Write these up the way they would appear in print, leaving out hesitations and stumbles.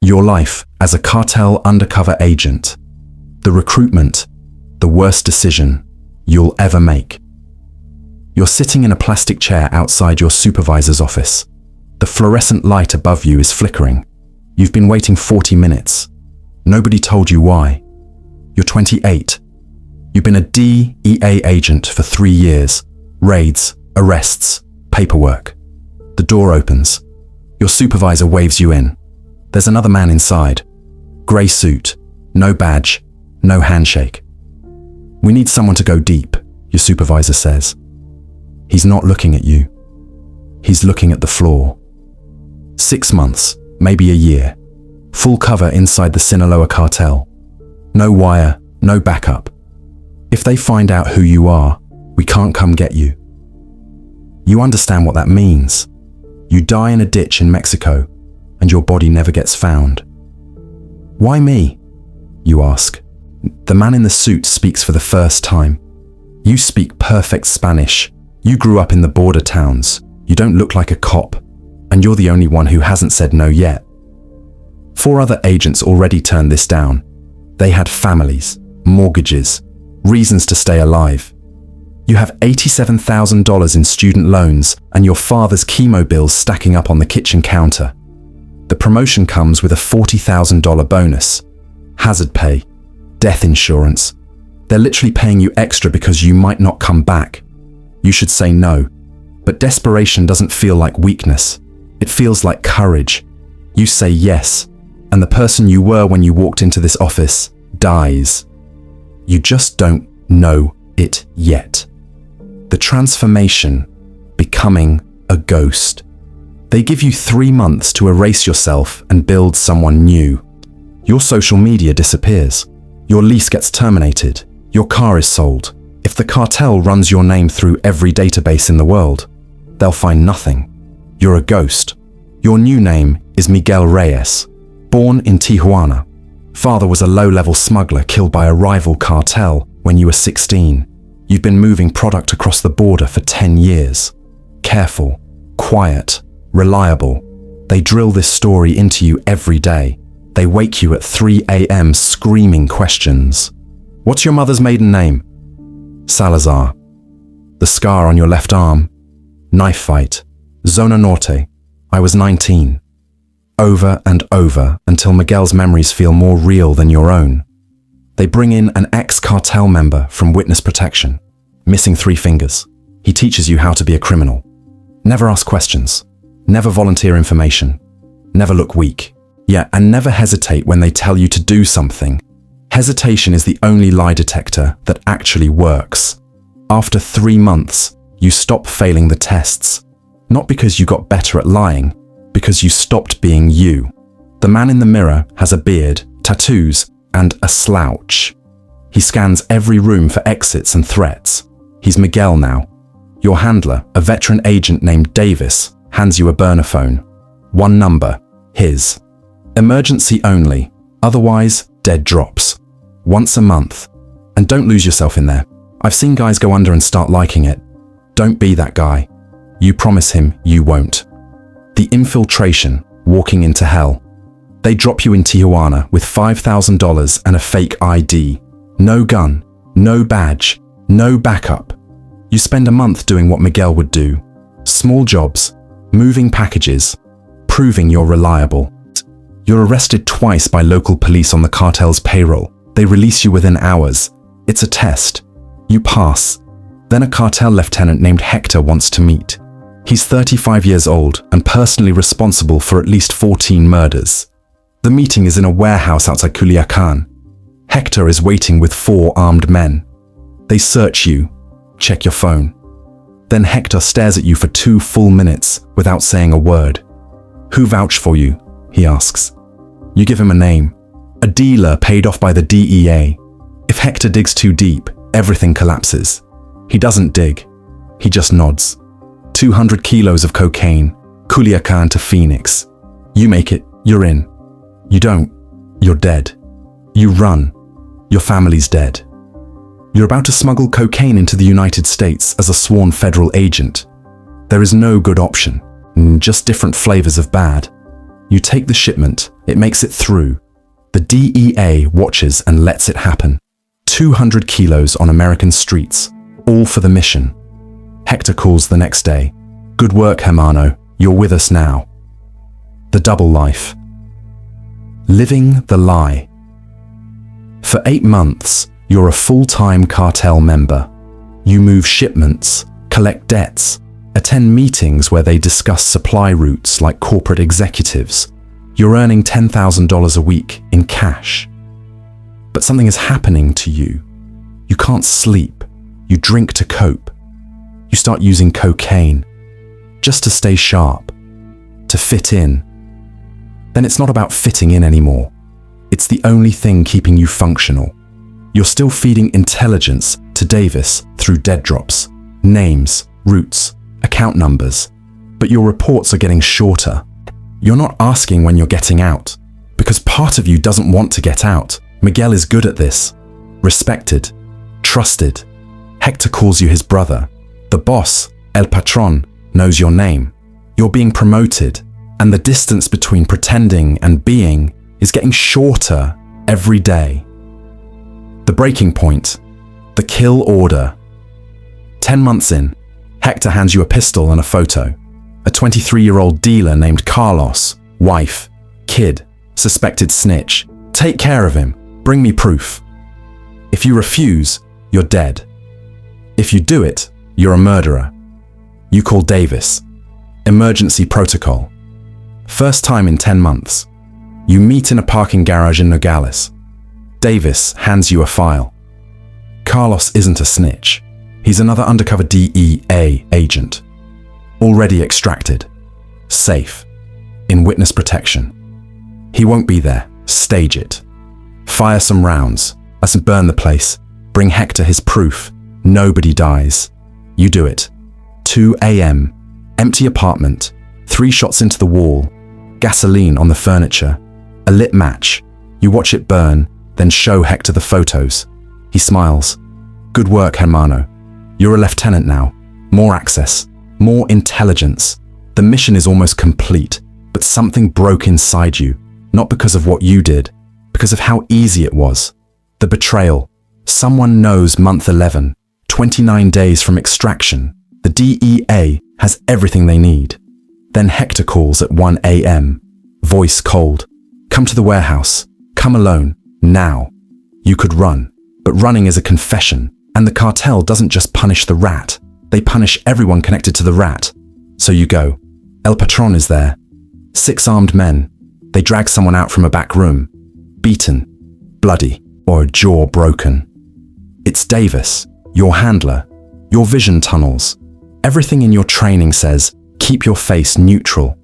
Your life as a cartel undercover agent. The recruitment, the worst decision you'll ever make. You're sitting in a plastic chair outside your supervisor's office. The fluorescent light above you is flickering. You've been waiting 40 minutes. Nobody told you why. You're 28. You've been a DEA agent for 3 years. Raids, arrests, paperwork. The door opens. Your supervisor waves you in. There's another man inside. Grey suit, no badge, no handshake. We need someone to go deep, your supervisor says. He's not looking at you. He's looking at the floor. 6 months, maybe a year. Full cover inside the Sinaloa Cartel. No wire, no backup. If they find out who you are, we can't come get you. You understand what that means. You die in a ditch in Mexico, and your body never gets found. Why me? You ask. The man in the suit speaks for the first time. You speak perfect Spanish. You grew up in the border towns. You don't look like a cop, and you're the only one who hasn't said no yet. 4 other agents already turned this down. They had families, mortgages, reasons to stay alive. You have $87,000 in student loans and your father's chemo bills stacking up on the kitchen counter. The promotion comes with a $40,000 bonus, hazard pay, death insurance. They're literally paying you extra because you might not come back. You should say no, but desperation doesn't feel like weakness. It feels like courage. You say yes, and the person you were when you walked into this office dies. You just don't know it yet. The transformation, becoming a ghost. They give you 3 months to erase yourself and build someone new. Your social media disappears. Your lease gets terminated. Your car is sold. If the cartel runs your name through every database in the world, they'll find nothing. You're a ghost. Your new name is Miguel Reyes, born in Tijuana. Father was a low-level smuggler killed by a rival cartel when you were 16. You've been moving product across the border for 10 years. Careful, quiet, reliable. They drill this story into you every day. They wake you at 3 a.m. screaming questions. What's your mother's maiden name? Salazar. The scar on your left arm? Knife fight. Zona Norte. I was 19. Over and over until Miguel's memories feel more real than your own. They bring in an ex-cartel member from witness protection, missing 3 fingers. He teaches you how to be a criminal. Never ask questions. Never volunteer information. Never look weak. Yeah, and never hesitate when they tell you to do something. Hesitation is the only lie detector that actually works. After 3 months, you stop failing the tests. Not because you got better at lying, because you stopped being you. The man in the mirror has a beard, tattoos, and a slouch. He scans every room for exits and threats. He's Miguel now. Your handler, a veteran agent named Davis, hands you a burner phone. 1 number, his. Emergency only, otherwise dead drops. Once a month. And don't lose yourself in there. I've seen guys go under and start liking it. Don't be that guy. You promise him you won't. The infiltration, walking into hell. They drop you in Tijuana with $5,000 and a fake ID. No gun, no badge, no backup. You spend a month doing what Miguel would do. Small jobs, moving packages, proving you're reliable. You're arrested twice by local police on the cartel's payroll. They release you within hours. It's a test. You pass. Then a cartel lieutenant named Hector wants to meet. He's 35 years old and personally responsible for at least 14 murders. The meeting is in a warehouse outside Culiacan. Hector is waiting with 4 armed men. They search you, check your phone. Then Hector stares at you for 2 full minutes without saying a word. Who vouched for you? He asks. You give him a name. A dealer paid off by the DEA. If Hector digs too deep, everything collapses. He doesn't dig. He just nods. 200 kilos of cocaine, Culiacan to Phoenix. You make it, you're in. You don't, you're dead. You run, your family's dead. You're about to smuggle cocaine into the United States as a sworn federal agent. There is no good option, just different flavors of bad. You take the shipment, it makes it through. The DEA watches and lets it happen. 200 kilos on American streets, all for the mission. Hector calls the next day. Good work, hermano, you're with us now. The double life. Living the lie. For 8 months, you're a full-time cartel member. You move shipments, collect debts, attend meetings where they discuss supply routes like corporate executives. You're earning $10,000 a week in cash. But something is happening to you. You can't sleep. You drink to cope. You start using cocaine just to stay sharp, to fit in. Then it's not about fitting in anymore. It's the only thing keeping you functional. You're still feeding intelligence to Davis through dead drops, names, routes, account numbers, but your reports are getting shorter. You're not asking when you're getting out, because part of you doesn't want to get out. Miguel is good at this. Respected, trusted. Hector calls you his brother. The boss, El Patron, knows your name. You're being promoted, and the distance between pretending and being is getting shorter every day. The breaking point, the kill order. 10 months in, Hector hands you a pistol and a photo. A 23-year-old dealer named Carlos, wife, kid, suspected snitch. Take care of him. Bring me proof. If you refuse, you're dead. If you do it, you're a murderer. You call Davis. Emergency protocol. First time in 10 months. You meet in a parking garage in Nogales. Davis hands you a file. Carlos isn't a snitch. He's another undercover DEA agent. Already extracted. Safe. In witness protection. He won't be there. Stage it. Fire some rounds. Let's burn the place. Bring Hector his proof. Nobody dies. You do it. 2 a.m. Empty apartment. 3 shots into the wall. Gasoline on the furniture. A lit match. You watch it burn, then show Hector the photos. He smiles. Good work, hermano. You're a lieutenant now. More access. More intelligence. The mission is almost complete, but something broke inside you. Not because of what you did, because of how easy it was. The betrayal. Someone knows month 11, 29 days from extraction. The DEA has everything they need. Then Hector calls at 1 a.m. Voice cold. Come to the warehouse. Come alone. Now. You could run, but running is a confession, and the cartel doesn't just punish the rat. They punish everyone connected to the rat. So you go. El Patron is there. 6 armed men. They drag someone out from a back room. Beaten, bloody, or a jaw broken. It's Davis, your handler, your vision tunnels. Everything in your training says, keep your face neutral.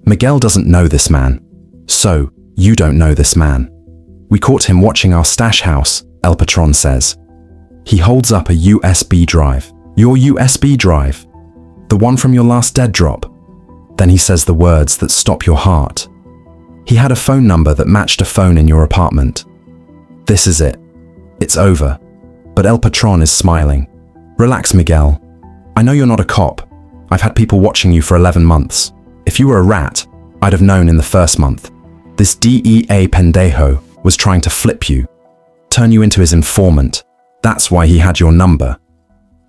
Miguel doesn't know this man. So, you don't know this man. We caught him watching our stash house, El Patron says. He holds up a USB drive. Your USB drive. The one from your last dead drop. Then he says the words that stop your heart. He had a phone number that matched a phone in your apartment. This is it. It's over. But El Patron is smiling. Relax, Miguel. I know you're not a cop. I've had people watching you for 11 months. If you were a rat, I'd have known in the first month. This DEA pendejo was trying to flip you, turn you into his informant. That's why he had your number.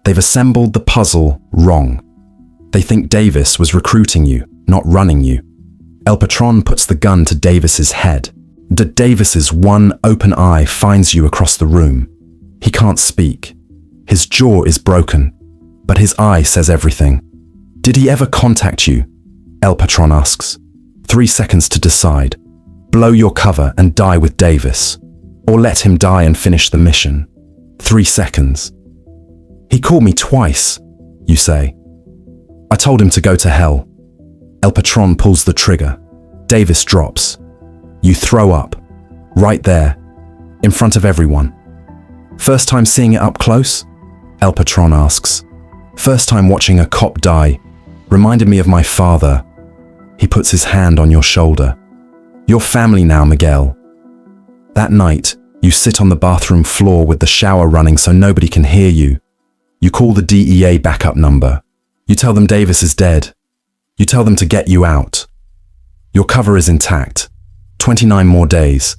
They've assembled the puzzle wrong. They think Davis was recruiting you, not running you. El Patron puts the gun to Davis's head. Davis's one open eye finds you across the room. He can't speak. His jaw is broken, but his eye says everything. Did he ever contact you? El Patron asks. 3 seconds to decide. Blow your cover and die with Davis, or let him die and finish the mission. 3 seconds. He called me twice, you say. I told him to go to hell. El Patron pulls the trigger. Davis drops. You throw up. Right there. In front of everyone. First time seeing it up close? El Patron asks. First time watching a cop die. Reminded me of my father. He puts his hand on your shoulder. You're family now, Miguel. That night, you sit on the bathroom floor with the shower running so nobody can hear you. You call the DEA backup number. You tell them Davis is dead. You tell them to get you out. Your cover is intact. 29 more days.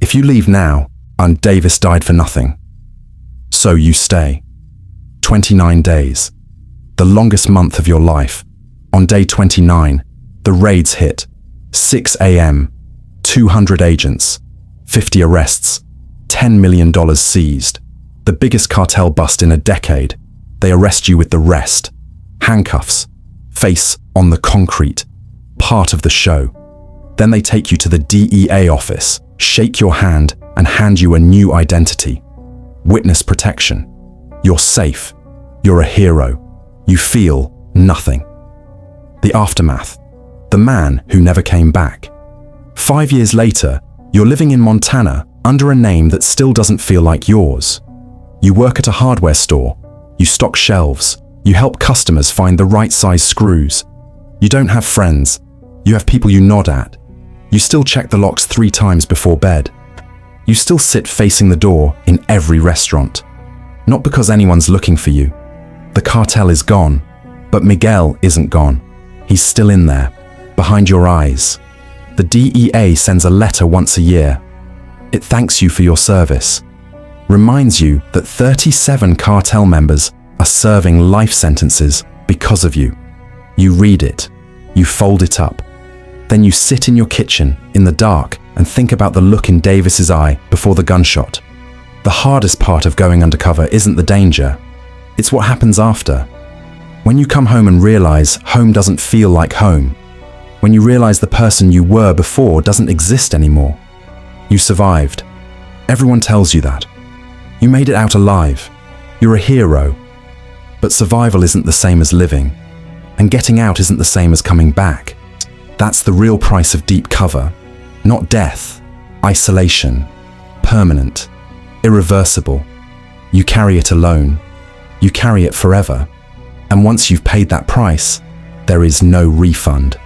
If you leave now, and Davis died for nothing. So you stay. 29 days. The longest month of your life. On day 29, the raids hit. 6 a.m., 200 agents, 50 arrests, $10 million seized. The biggest cartel bust in a decade. They arrest you with the rest. Handcuffs, face on the concrete, part of the show. Then they take you to the DEA office, shake your hand, and hand you a new identity. Witness protection. You're safe. You're a hero. You feel nothing. The aftermath. The man who never came back. 5 years later, you're living in Montana under a name that still doesn't feel like yours. You work at a hardware store. You stock shelves. You help customers find the right size screws. You don't have friends. You have people you nod at. You still check the locks 3 times before bed. You still sit facing the door in every restaurant. Not because anyone's looking for you. The cartel is gone, but Miguel isn't gone. He's still in there, behind your eyes. The DEA sends a letter once a year. It thanks you for your service. Reminds you that 37 cartel members are serving life sentences because of you. You read it. You fold it up. Then you sit in your kitchen in the dark and think about the look in Davis's eye before the gunshot. The hardest part of going undercover isn't the danger. It's what happens after. When you come home and realize home doesn't feel like home. When you realize the person you were before doesn't exist anymore. You survived. Everyone tells you that. You made it out alive. You're a hero. But survival isn't the same as living. And getting out isn't the same as coming back. That's the real price of deep cover. Not death, isolation, permanent, irreversible. You carry it alone. You carry it forever. And once you've paid that price, there is no refund.